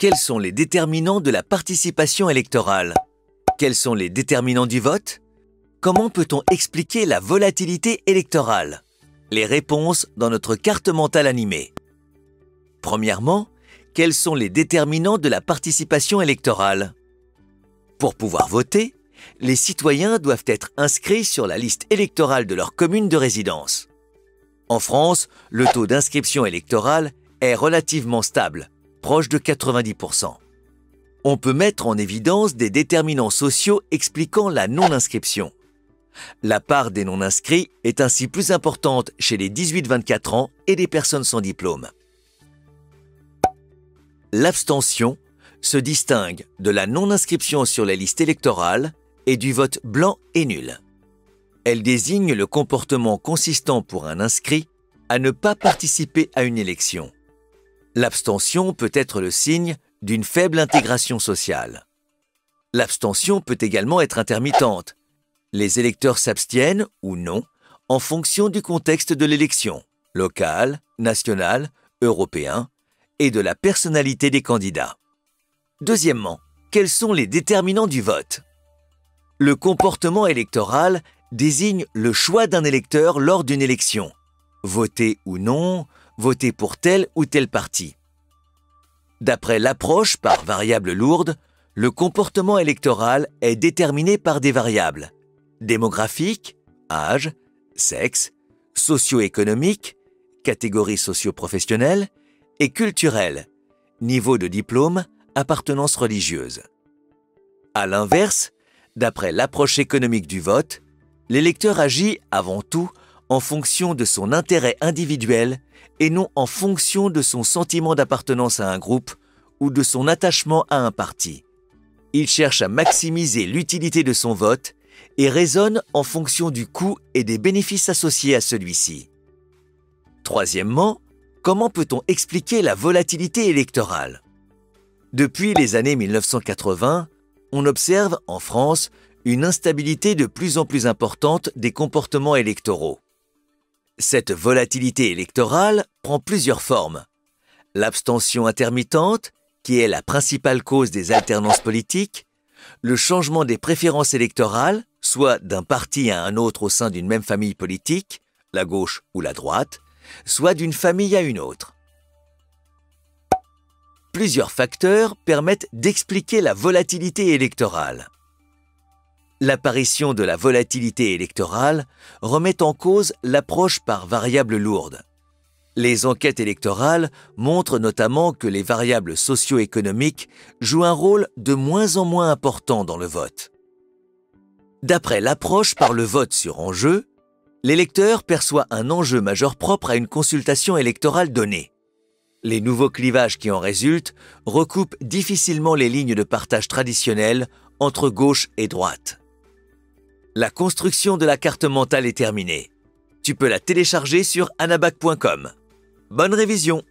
Quels sont les déterminants de la participation électorale? Quels sont les déterminants du vote? Comment peut-on expliquer la volatilité électorale? Les réponses dans notre carte mentale animée. Premièrement, quels sont les déterminants de la participation électorale? Pour pouvoir voter, les citoyens doivent être inscrits sur la liste électorale de leur commune de résidence. En France, le taux d'inscription électorale est relativement stable, proche de 90%. On peut mettre en évidence des déterminants sociaux expliquant la non-inscription. La part des non-inscrits est ainsi plus importante chez les 18-24 ans et les personnes sans diplôme. L'abstention se distingue de la non-inscription sur les listes électorales et du vote blanc et nul. Elle désigne le comportement consistant pour un inscrit à ne pas participer à une élection. L'abstention peut être le signe d'une faible intégration sociale. L'abstention peut également être intermittente. Les électeurs s'abstiennent ou non en fonction du contexte de l'élection, local, national, européen, et de la personnalité des candidats. Deuxièmement, quels sont les déterminants du vote? Le comportement électoral désigne le choix d'un électeur lors d'une élection. Voter ou non, voter pour tel ou tel parti. D'après l'approche par variables lourdes, le comportement électoral est déterminé par des variables démographiques, âge, sexe, socio-économique, catégorie socio-professionnelle et culturelle, niveau de diplôme, appartenance religieuse. À l'inverse, d'après l'approche économique du vote, l'électeur agit avant tout en fonction de son intérêt individuel et non en fonction de son sentiment d'appartenance à un groupe ou de son attachement à un parti. Il cherche à maximiser l'utilité de son vote et raisonne en fonction du coût et des bénéfices associés à celui-ci. Troisièmement, comment peut-on expliquer la volatilité électorale? Depuis les années 1980, on observe en France une instabilité de plus en plus importante des comportements électoraux. Cette volatilité électorale prend plusieurs formes. L'abstention intermittente, qui est la principale cause des alternances politiques, le changement des préférences électorales, soit d'un parti à un autre au sein d'une même famille politique, la gauche ou la droite, soit d'une famille à une autre. Plusieurs facteurs permettent d'expliquer la volatilité électorale. L'apparition de la volatilité électorale remet en cause l'approche par variables lourdes. Les enquêtes électorales montrent notamment que les variables socio-économiques jouent un rôle de moins en moins important dans le vote. D'après l'approche par le vote sur enjeu, l'électeur perçoit un enjeu majeur propre à une consultation électorale donnée. Les nouveaux clivages qui en résultent recoupent difficilement les lignes de partage traditionnelles entre gauche et droite. La construction de la carte mentale est terminée. Tu peux la télécharger sur anabac.com. Bonne révision!